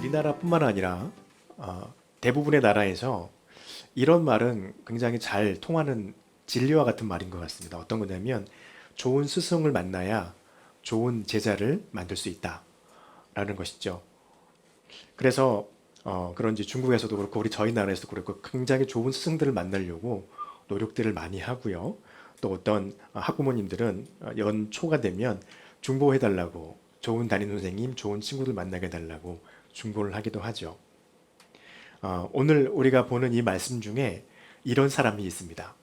우리나라뿐만 아니라 대부분의 나라에서 이런 말은 굉장히 잘 통하는 진리와 같은 말인 것 같습니다. 어떤 거냐면 좋은 스승을 만나야 좋은 제자를 만들 수 있다라는 것이죠. 그래서 그런지 중국에서도 그렇고 저희 나라에서도 그렇고 굉장히 좋은 스승들을 만나려고 노력들을 많이 하고요. 또 어떤 학부모님들은 연초가 되면 중보해달라고 좋은 담임 선생님, 좋은 친구들 만나게 해달라고 중보를 하기도 하죠. 오늘 우리가 보는 이 말씀 중에 이런 사람이 있습니다.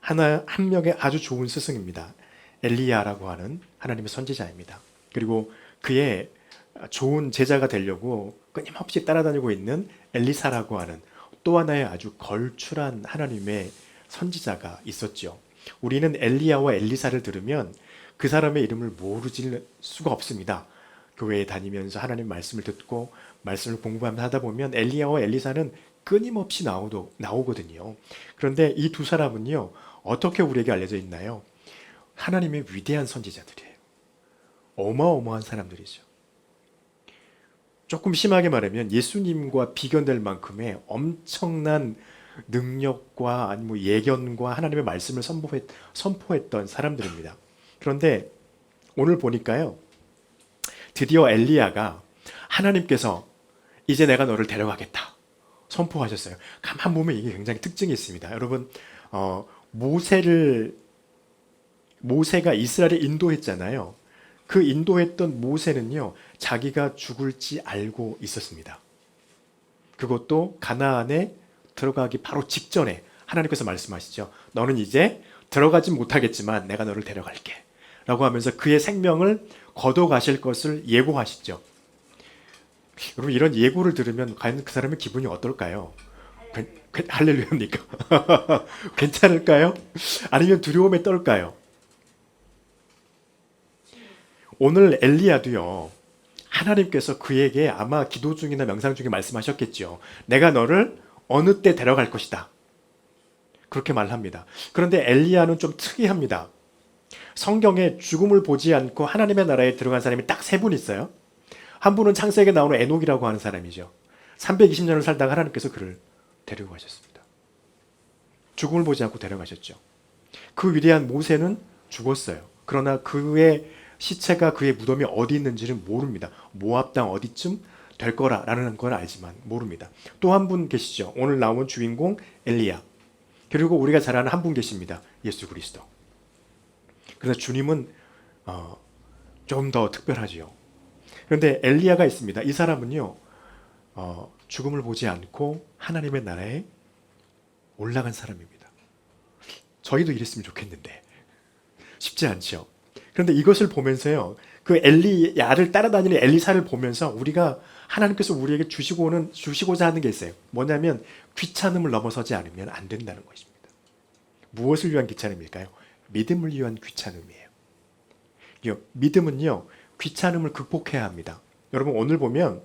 한 명의 아주 좋은 스승입니다. 엘리야라고 하는 하나님의 선지자입니다. 그리고 그의 좋은 제자가 되려고 끊임없이 따라다니고 있는 엘리사라고 하는 또 하나의 아주 걸출한 하나님의 선지자가 있었죠. 우리는 엘리야와 엘리사를 들으면 그 사람의 이름을 모르질 수가 없습니다. 교회에 다니면서 하나님 말씀을 듣고 말씀을 공부하면서 하다 보면 엘리야와 엘리사는 끊임없이 나오거든요. 그런데 이 두 사람은요, 어떻게 우리에게 알려져 있나요? 하나님의 위대한 선지자들이에요. 어마어마한 사람들이죠. 조금 심하게 말하면 예수님과 비견될 만큼의 엄청난 능력과 아니면 뭐 예견과 하나님의 말씀을 선포했던 사람들입니다. 그런데 오늘 보니까요, 드디어 엘리야가 하나님께서 이제 내가 너를 데려가겠다 선포하셨어요. 가만 보면 이게 굉장히 특징이 있습니다. 여러분, 모세가 이스라엘을 인도했잖아요. 그 인도했던 모세는요, 자기가 죽을지 알고 있었습니다. 그것도 가나안에 들어가기 바로 직전에 하나님께서 말씀하시죠. 너는 이제 들어가지 못하겠지만 내가 너를 데려갈게 라고 하면서 그의 생명을 거둬가실 것을 예고하시죠. 여러분, 이런 예고를 들으면 과연 그 사람의 기분이 어떨까요? 할렐루야입니까? 괜찮을까요? 아니면 두려움에 떨까요? 오늘 엘리야도요, 하나님께서 그에게 아마 기도 중이나 명상 중에 말씀하셨겠죠. 내가 너를 어느 때 데려갈 것이다. 그렇게 말합니다. 그런데 엘리야는 좀 특이합니다. 성경에 죽음을 보지 않고 하나님의 나라에 들어간 사람이 딱 세 분 있어요. 한 분은 창세기에 나오는 에녹이라고 하는 사람이죠. 320년을 살다가 하나님께서 그를 데리고 가셨습니다. 죽음을 보지 않고 데려가셨죠. 그 위대한 모세는 죽었어요. 그러나 그의 시체가 그의 무덤이 어디 있는지는 모릅니다. 모압 땅 어디쯤 될 거라는 걸 알지만 모릅니다. 또 한 분 계시죠. 오늘 나온 주인공 엘리야. 그리고 우리가 잘 아는 한 분 계십니다. 예수 그리스도. 그래서 주님은 좀 더 특별하지요. 그런데 엘리야가 있습니다. 이 사람은요, 죽음을 보지 않고 하나님의 나라에 올라간 사람입니다. 저희도 이랬으면 좋겠는데 쉽지 않죠. 그런데 이것을 보면서요, 그 엘리야를 따라다니는 엘리사를 보면서 우리가 하나님께서 우리에게 주시고자 하는 게 있어요. 뭐냐면 귀찮음을 넘어서지 않으면 안 된다는 것입니다. 무엇을 위한 귀찮음일까요? 믿음을 위한 귀찮음이에요. 믿음은요, 귀찮음을 극복해야 합니다. 여러분, 오늘 보면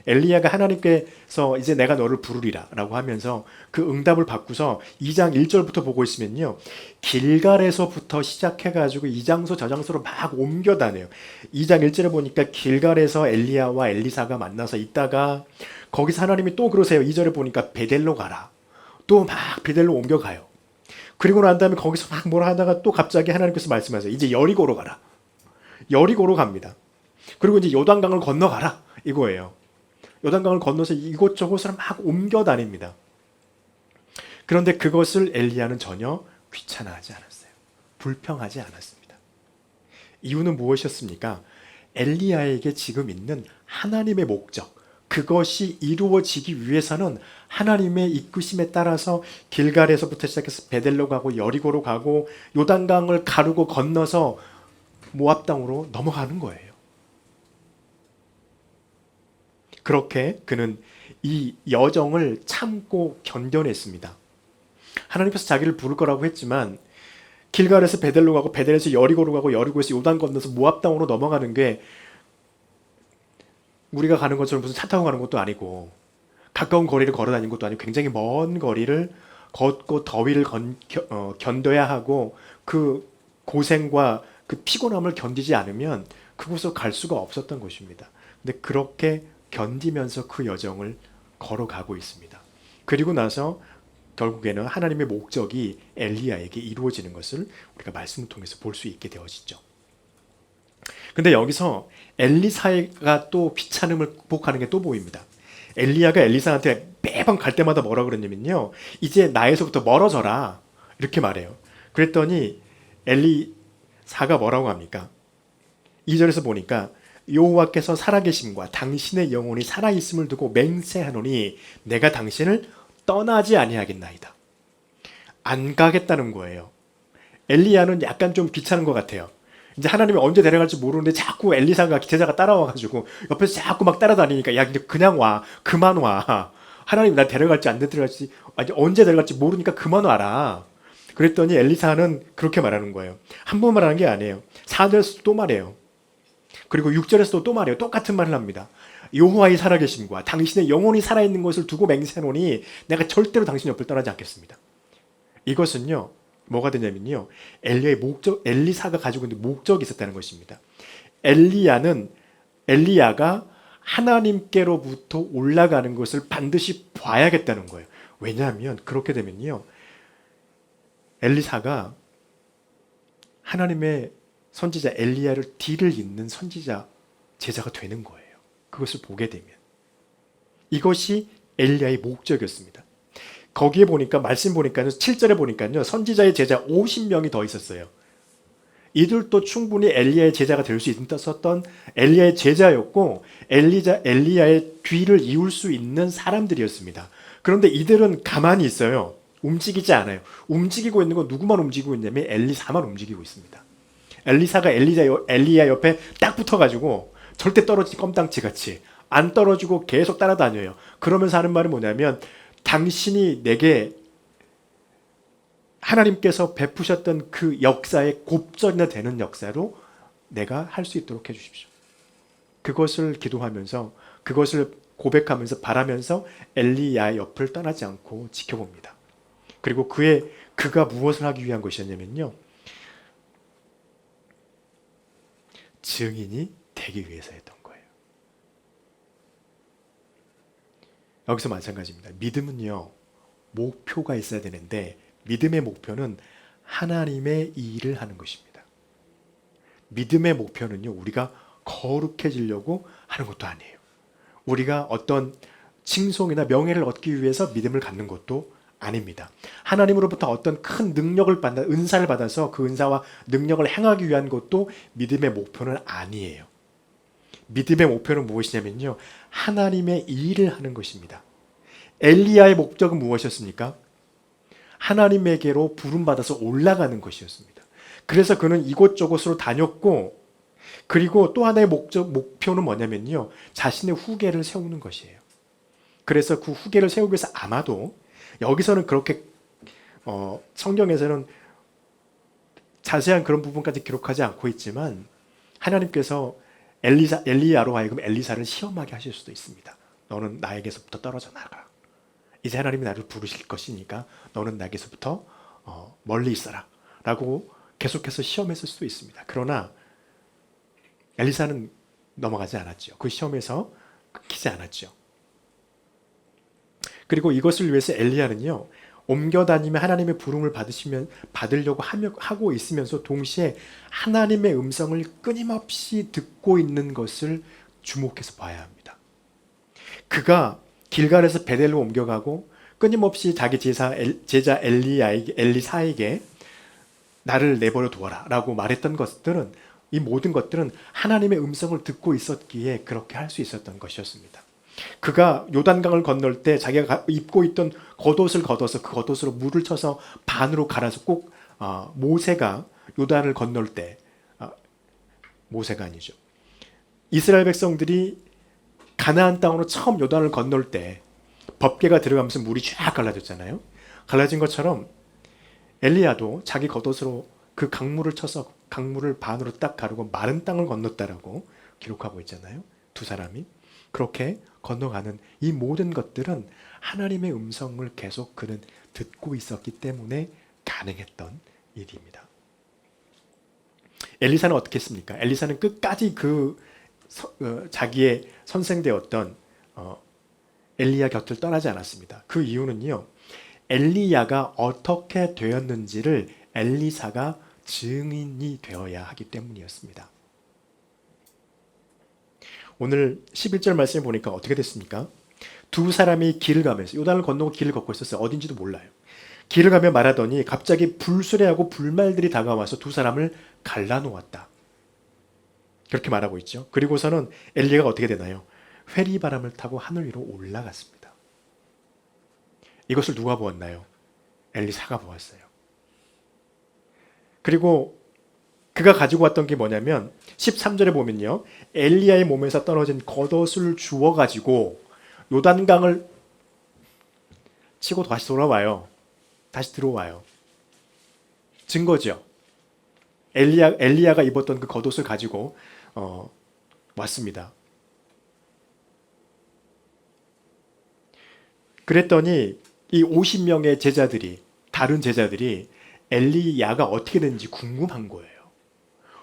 엘리야가 하나님께서 이제 내가 너를 부르리라 라고 하면서 그 응답을 받고서 2장 1절부터 보고 있으면요, 길갈에서부터 시작해가지고 이 장소 저 장소로 막 옮겨 다녀요. 2장 1절에 보니까 길갈에서 엘리야와 엘리사가 만나서 있다가 거기서 하나님이 또 그러세요. 2절에 보니까 베델로 가라. 또 막 베델로 옮겨가요. 그리고 난 다음에 거기서 막 뭐라 하다가 또 갑자기 하나님께서 말씀하세요. 이제 여리고로 가라. 여리고로 갑니다. 그리고 이제 요단강을 건너가라 이거예요. 요단강을 건너서 이곳저곳을 막 옮겨 다닙니다. 그런데 그것을 엘리야는 전혀 귀찮아하지 않았어요. 불평하지 않았습니다. 이유는 무엇이었습니까? 엘리야에게 지금 있는 하나님의 목적, 그것이 이루어지기 위해서는 하나님의 이끄심에 따라서 길갈에서부터 시작해서 베델로 가고 여리고로 가고 요단강을 가르고 건너서 모압 땅으로 넘어가는 거예요. 그렇게 그는 이 여정을 참고 견뎌냈습니다. 하나님께서 자기를 부를 거라고 했지만 길갈에서 베델로 가고 베델에서 여리고로 가고 여리고에서 요단 건너서 모압 땅으로 넘어가는 게 우리가 가는 것처럼 무슨 차 타고 가는 것도 아니고 가까운 거리를 걸어 다니는 것도 아니고 굉장히 먼 거리를 걷고 더위를 견뎌야 하고 그 고생과 그 피곤함을 견디지 않으면 그곳으로 갈 수가 없었던 것입니다. 근데 그렇게 견디면서 그 여정을 걸어가고 있습니다. 그리고 나서 결국에는 하나님의 목적이 엘리야에게 이루어지는 것을 우리가 말씀을 통해서 볼 수 있게 되어지죠. 근데 여기서 엘리사가 또 귀찮음을 극복하는 게 또 보입니다. 엘리야가 엘리사한테 매번 갈 때마다 뭐라 그러냐면요, 이제 나에서부터 멀어져라 이렇게 말해요. 그랬더니 엘리사가 뭐라고 합니까? 2절에서 보니까 여호와께서 살아계심과 당신의 영혼이 살아있음을 두고 맹세하노니 내가 당신을 떠나지 아니하겠나이다. 안 가겠다는 거예요. 엘리야는 약간 좀 귀찮은 것 같아요. 이제 하나님이 언제 데려갈지 모르는데 자꾸 엘리사가 제자가 따라와가지고 옆에서 자꾸 막 따라다니니까 야 이제 그냥 와, 그만 와. 하나님 나 데려갈지 안 데려갈지 언제 데려갈지 모르니까 그만 와라. 그랬더니 엘리사는 그렇게 말하는 거예요. 한 번 말하는 게 아니에요. 4절에서 또 말해요. 그리고 6절에서도 또 말해요. 똑같은 말을 합니다. 여호와의 살아계심과 당신의 영혼이 살아있는 것을 두고 맹세하노니 내가 절대로 당신 옆을 떠나지 않겠습니다. 이것은요, 뭐가 되냐면요, 엘리야의 목적, 엘리사가 가지고 있는 목적이 있었다는 것입니다. 엘리야가 하나님께로부터 올라가는 것을 반드시 봐야겠다는 거예요. 왜냐하면 그렇게 되면요, 엘리사가 하나님의 선지자 엘리야를 뒤를 잇는 선지자 제자가 되는 거예요. 그것을 보게 되면 이것이 엘리야의 목적이었습니다. 거기에 보니까 말씀 보니까요, 7절에 보니까요, 선지자의 제자 50명이 더 있었어요. 이들도 충분히 엘리야의 제자가 될 수 있었던 엘리야의 제자였고 엘리야의 뒤를 이을 수 있는 사람들이었습니다. 그런데 이들은 가만히 있어요. 움직이지 않아요. 움직이고 있는 건 누구만 움직이고 있냐면 엘리사만 움직이고 있습니다. 엘리사가 엘리야 옆에 딱 붙어가지고 절대 떨어지지 껌땅치 같이 안 떨어지고 계속 따라다녀요. 그러면서 하는 말은 뭐냐면 당신이 내게 하나님께서 베푸셨던 그 역사의 곱절이나 되는 역사로 내가 할 수 있도록 해주십시오. 그것을 기도하면서 그것을 고백하면서 바라면서 엘리야 옆을 떠나지 않고 지켜봅니다. 그리고 그가 무엇을 하기 위한 것이었냐면요, 증인이 되기 위해서 했던 거예요. 여기서 마찬가지입니다. 믿음은요, 목표가 있어야 되는데 믿음의 목표는 하나님의 일을 하는 것입니다. 믿음의 목표는요, 우리가 거룩해지려고 하는 것도 아니에요. 우리가 어떤 칭송이나 명예를 얻기 위해서 믿음을 갖는 것도 아닙니다. 하나님으로부터 어떤 큰 능력을 받는 은사를 받아서 그 은사와 능력을 행하기 위한 것도 믿음의 목표는 아니에요. 믿음의 목표는 무엇이냐면요, 하나님의 일을 하는 것입니다. 엘리야의 목적은 무엇이었습니까? 하나님에게로 부름받아서 올라가는 것이었습니다. 그래서 그는 이곳저곳으로 다녔고, 그리고 또 하나의 목표는 뭐냐면요, 자신의 후계를 세우는 것이에요. 그래서 그 후계를 세우기 위해서 아마도 여기서는 그렇게 성경에서는 자세한 그런 부분까지 기록하지 않고 있지만 하나님께서 엘리야로 하여금 엘리사를 시험하게 하실 수도 있습니다. 너는 나에게서부터 떨어져 나가라. 이제 하나님이 나를 부르실 것이니까 너는 나에게서부터 멀리 있어라 라고 계속해서 시험했을 수도 있습니다. 그러나 엘리사는 넘어가지 않았죠. 그 시험에서 끊기지 않았죠. 그리고 이것을 위해서 엘리야는요, 옮겨다니며 하나님의 부름을 받으려고 하고 있으면서 동시에 하나님의 음성을 끊임없이 듣고 있는 것을 주목해서 봐야 합니다. 그가 길갈에서 베델로 옮겨가고 끊임없이 자기 제자 엘리사에게 나를 내버려 두어라 라고 말했던 것들은, 이 모든 것들은 하나님의 음성을 듣고 있었기에 그렇게 할 수 있었던 것이었습니다. 그가 요단강을 건널 때 자기가 입고 있던 겉옷을 걷어서 그 겉옷으로 물을 쳐서 반으로 갈아서 꼭 모세가 요단을 건널 때, 모세가 아니죠, 이스라엘 백성들이 가나안 땅으로 처음 요단을 건널 때 법궤가 들어가면서 물이 쫙 갈라졌잖아요. 갈라진 것처럼 엘리야도 자기 겉옷으로 그 강물을 쳐서 강물을 반으로 딱 가르고 마른 땅을 건넜다라고 기록하고 있잖아요. 두 사람이 그렇게 건너가는 이 모든 것들은 하나님의 음성을 계속 그는 듣고 있었기 때문에 가능했던 일입니다. 엘리사는 어떻게 했습니까? 엘리사는 끝까지 자기의 선생되었던 엘리야 곁을 떠나지 않았습니다. 그 이유는요. 엘리야가 어떻게 되었는지를 엘리사가 증인이 되어야 하기 때문이었습니다. 오늘 11절 말씀을 보니까 어떻게 됐습니까? 두 사람이 길을 가면서 요단을 건너고 길을 걷고 있었어요. 어딘지도 몰라요. 길을 가며 말하더니 갑자기 불수레하고 불말들이 다가와서 두 사람을 갈라놓았다. 그렇게 말하고 있죠. 그리고서는 엘리야가 어떻게 되나요? 회리바람을 타고 하늘 위로 올라갔습니다. 이것을 누가 보았나요? 엘리사가 보았어요. 그리고 그가 가지고 왔던 게 뭐냐면 13절에 보면요. 엘리야의 몸에서 떨어진 겉옷을 주워가지고 요단강을 치고 다시 돌아와요. 다시 들어와요. 증거죠. 엘리야가 입었던 그 겉옷을 가지고 왔습니다. 그랬더니 이 50명의 제자들이 다른 제자들이 엘리야가 어떻게 됐는지 궁금한 거예요.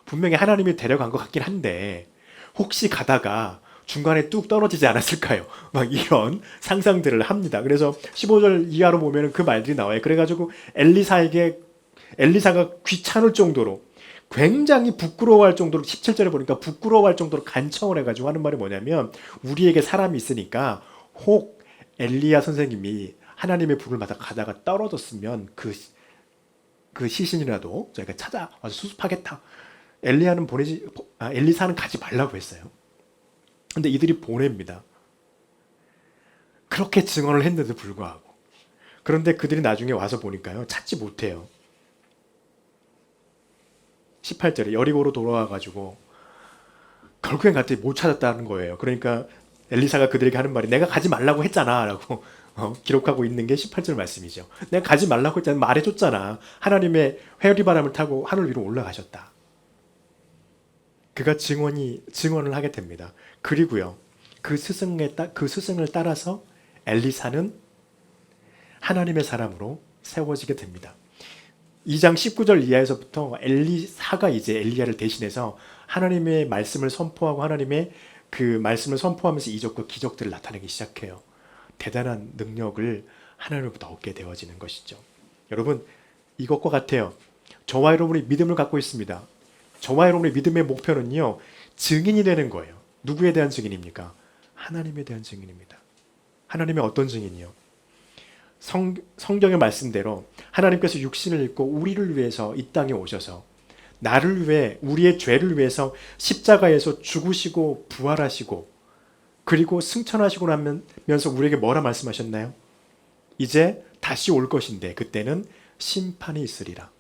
분명히 하나님이 데려간 것 같긴 한데 혹시 가다가 중간에 뚝 떨어지지 않았을까요? 막 이런 상상들을 합니다. 그래서 15절 이하로 보면 그 말들이 나와요. 그래가지고 엘리사가 귀찮을 정도로 굉장히 부끄러워할 정도로 17절에 보니까 부끄러워할 정도로 간청을 해가지고 하는 말이 뭐냐면 우리에게 사람이 있으니까 혹 엘리야 선생님이 하나님의 불을 받아 가다가 떨어졌으면 그 시신이라도 저희가 찾아와서 수습하겠다. 엘리사는 가지 말라고 했어요. 근데 이들이 보냅니다. 그렇게 증언을 했는데도 불구하고. 그런데 그들이 나중에 와서 보니까요. 찾지 못해요. 18절에 여리고로 돌아와가지고 결국엔 갔더니 못 찾았다는 거예요. 그러니까 엘리사가 그들에게 하는 말이 내가 가지 말라고 했잖아 라고 기록하고 있는 게 18절 말씀이죠. 내가 가지 말라고 했잖아. 말해줬잖아. 하나님의 회오리바람을 타고 하늘 위로 올라가셨다. 그가 증언을 하게 됩니다. 그리고요. 그 스승을 따라서 엘리사는 하나님의 사람으로 세워지게 됩니다. 2장 19절 이하에서부터 엘리사가 이제 엘리야를 대신해서 하나님의 말씀을 선포하고 하나님의 그 말씀을 선포하면서 이적과 기적들을 나타내기 시작해요. 대단한 능력을 하나님으로부터 얻게 되어지는 것이죠. 여러분 이것과 같아요. 저와 여러분이 믿음을 갖고 있습니다. 저와 여러분의 믿음의 목표는요. 증인이 되는 거예요. 누구에 대한 증인입니까? 하나님에 대한 증인입니다. 하나님의 어떤 증인이요? 성경의 말씀대로 하나님께서 육신을 입고 우리를 위해서 이 땅에 오셔서 나를 위해 우리의 죄를 위해서 십자가에서 죽으시고 부활하시고 그리고 승천하시고 나면서 우리에게 뭐라 말씀하셨나요? 이제 다시 올 것인데 그때는 심판이 있으리라.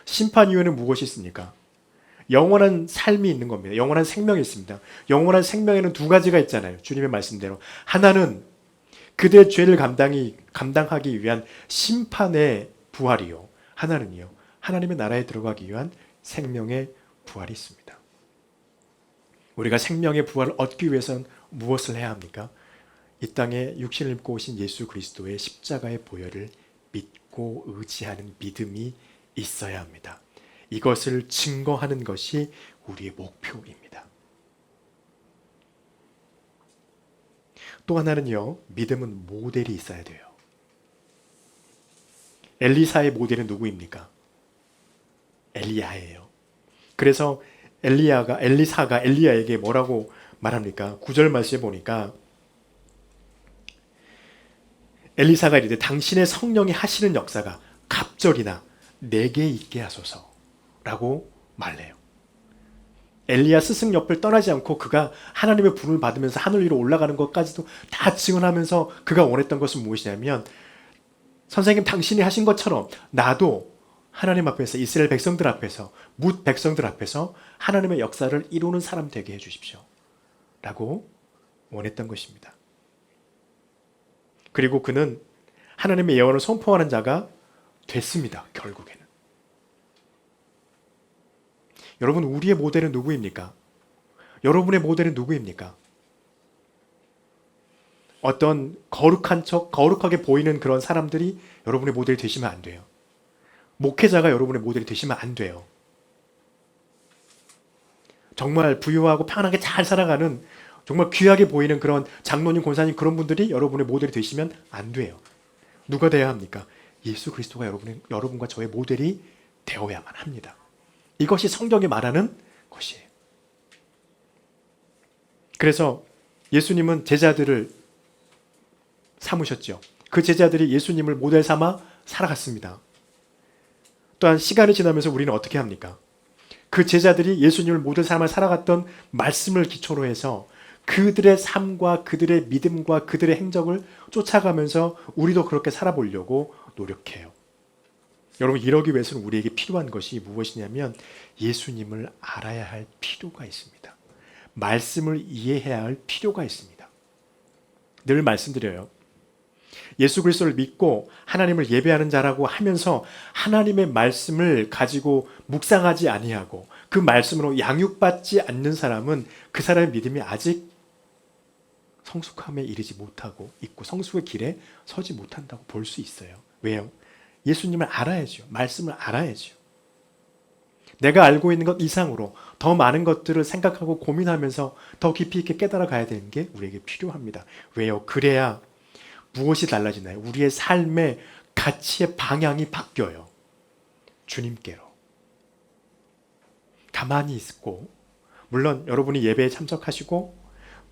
심판 이후에는 무엇이 있습니까? 영원한 삶이 있는 겁니다. 영원한 생명이 있습니다. 영원한 생명에는 두 가지가 있잖아요. 주님의 말씀대로. 하나는 그들의 죄를 감당하기 위한 심판의 부활이요. 하나는요. 하나님의 나라에 들어가기 위한 생명의 부활이 있습니다. 우리가 생명의 부활을 얻기 위해서는 무엇을 해야 합니까? 이 땅에 육신을 입고 오신 예수 그리스도의 십자가의 보혈을 믿고 의지하는 믿음이 있어야 합니다. 이것을 증거하는 것이 우리의 목표입니다. 또 하나는요. 믿음은 모델이 있어야 돼요. 엘리사의 모델은 누구입니까? 엘리야예요. 그래서 엘리사가 엘리야에게 뭐라고 말합니까? 9절 말씀에 보니까 엘리사가 이르되 당신의 성령이 하시는 역사가 갑절이나 내게 있게 하소서 라고 말해요. 엘리야 스승 옆을 떠나지 않고 그가 하나님의 불을 받으면서 하늘 위로 올라가는 것까지도 다 증언하면서 그가 원했던 것은 무엇이냐면 선생님 당신이 하신 것처럼 나도 하나님 앞에서 이스라엘 백성들 앞에서 뭇 백성들 앞에서 하나님의 역사를 이루는 사람 되게 해주십시오 라고 원했던 것입니다. 그리고 그는 하나님의 예언을 선포하는 자가 됐습니다. 결국에는. 여러분 우리의 모델은 누구입니까? 여러분의 모델은 누구입니까? 어떤 거룩하게 보이는 그런 사람들이 여러분의 모델이 되시면 안 돼요. 목회자가 여러분의 모델이 되시면 안 돼요. 정말 부유하고 편하게 잘 살아가는 정말 귀하게 보이는 그런 장로님, 권사님 그런 분들이 여러분의 모델이 되시면 안 돼요. 누가 돼야 합니까? 예수 그리스도가 여러분과 저의 모델이 되어야만 합니다. 이것이 성경이 말하는 것이에요. 그래서 예수님은 제자들을 삼으셨죠. 그 제자들이 예수님을 모델 삼아 살아갔습니다. 또한 시간이 지나면서 우리는 어떻게 합니까? 그 제자들이 예수님을 모델 삼아 살아갔던 말씀을 기초로 해서 그들의 삶과 그들의 믿음과 그들의 행적을 쫓아가면서 우리도 그렇게 살아보려고 노력해요. 여러분, 이러기 위해서는 우리에게 필요한 것이 무엇이냐면 예수님을 알아야 할 필요가 있습니다. 말씀을 이해해야 할 필요가 있습니다. 늘 말씀드려요. 예수 그리스도를 믿고 하나님을 예배하는 자라고 하면서 하나님의 말씀을 가지고 묵상하지 아니하고 그 말씀으로 양육받지 않는 사람은 그 사람의 믿음이 아직 성숙함에 이르지 못하고 있고 성숙의 길에 서지 못한다고 볼 수 있어요. 왜요? 예수님을 알아야죠. 말씀을 알아야죠. 내가 알고 있는 것 이상으로 더 많은 것들을 생각하고 고민하면서 더 깊이 있게 깨달아 가야 되는 게 우리에게 필요합니다. 왜요? 그래야 무엇이 달라지나요? 우리의 삶의 가치의 방향이 바뀌어요. 주님께로. 가만히 있고, 물론 여러분이 예배에 참석하시고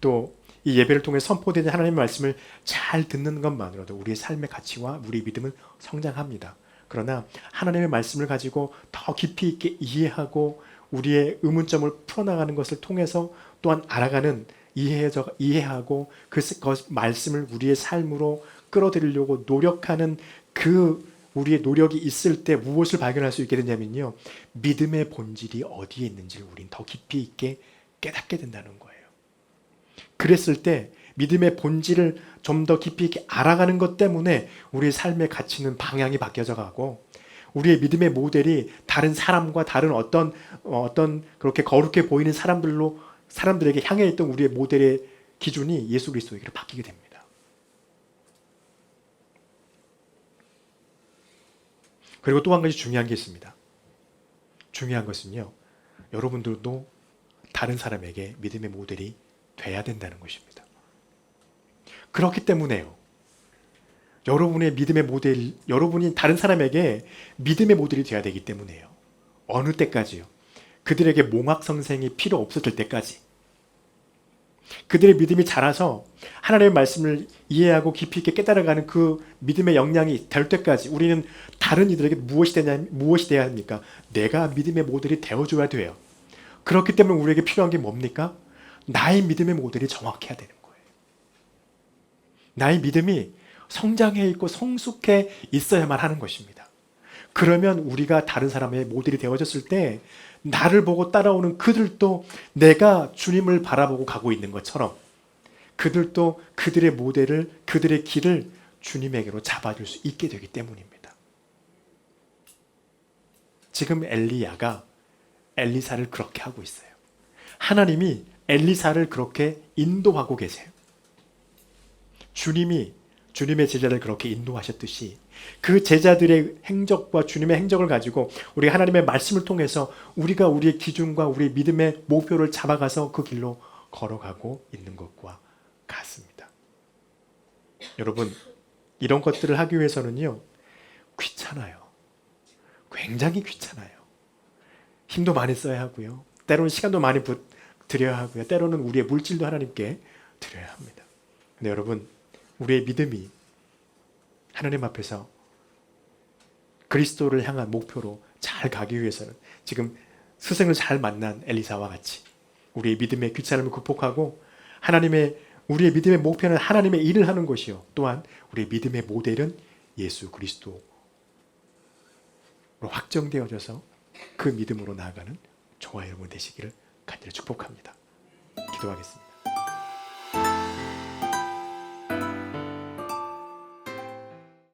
또 이 예배를 통해 선포되는 하나님의 말씀을 잘 듣는 것만으로도 우리의 삶의 가치와 우리의 믿음은 성장합니다. 그러나 하나님의 말씀을 가지고 더 깊이 있게 이해하고 우리의 의문점을 풀어나가는 것을 통해서 또한 알아가는 이해하고 그 말씀을 우리의 삶으로 끌어들이려고 노력하는 그 우리의 노력이 있을 때 무엇을 발견할 수 있게 되냐면요. 믿음의 본질이 어디에 있는지를 우린 더 깊이 있게 깨닫게 된다는 거예요. 그랬을 때 믿음의 본질을 좀 더 깊이 있게 알아가는 것 때문에 우리의 삶의 가치는 방향이 바뀌어져 가고 우리의 믿음의 모델이 다른 사람과 다른 어떤 그렇게 거룩해 보이는 사람들에게 향해 있던 우리의 모델의 기준이 예수 그리스도에게로 바뀌게 됩니다. 그리고 또 한 가지 중요한 게 있습니다. 중요한 것은요. 여러분들도 다른 사람에게 믿음의 모델이 돼야 된다는 것입니다. 그렇기 때문에요. 여러분의 믿음의 모델, 여러분이 다른 사람에게 믿음의 모델이 되어야 되기 때문에요. 어느 때까지요? 그들에게 몽학성생이 필요 없어질 때까지. 그들의 믿음이 자라서 하나님의 말씀을 이해하고 깊이 있게 깨달아가는 그 믿음의 역량이 될 때까지 우리는 다른 이들에게 무엇이 돼야 합니까? 내가 믿음의 모델이 되어줘야 돼요. 그렇기 때문에 우리에게 필요한 게 뭡니까? 나의 믿음의 모델이 정확해야 되는 거예요. 나의 믿음이 성장해 있고 성숙해 있어야만 하는 것입니다. 그러면 우리가 다른 사람의 모델이 되어졌을 때 나를 보고 따라오는 그들도 내가 주님을 바라보고 가고 있는 것처럼 그들도 그들의 모델을, 그들의 길을 주님에게로 잡아줄 수 있게 되기 때문입니다. 지금 엘리야가 엘리사를 그렇게 하고 있어요. 하나님이 엘리사를 그렇게 인도하고 계세요. 주님이 주님의 제자를 그렇게 인도하셨듯이 그 제자들의 행적과 주님의 행적을 가지고 우리 하나님의 말씀을 통해서 우리가 우리의 기준과 우리의 믿음의 목표를 잡아가서 그 길로 걸어가고 있는 것과 같습니다. 여러분, 이런 것들을 하기 위해서는요, 귀찮아요. 굉장히 귀찮아요. 힘도 많이 써야 하고요. 때로는 시간도 많이 드려야 하고요. 때로는 우리의 물질도 하나님께 드려야 합니다. 근데 여러분, 우리의 믿음이 하나님 앞에서 그리스도를 향한 목표로 잘 가기 위해서는 지금 스승을 잘 만난 엘리사와 같이 우리의 믿음의 귀찮음을 극복하고 우리의 믿음의 목표는 하나님의 일을 하는 것이요. 또한 우리의 믿음의 모델은 예수 그리스도로 확정되어져서 그 믿음으로 나아가는 저와 여러분 되시기를 간절히 축복합니다. 기도하겠습니다.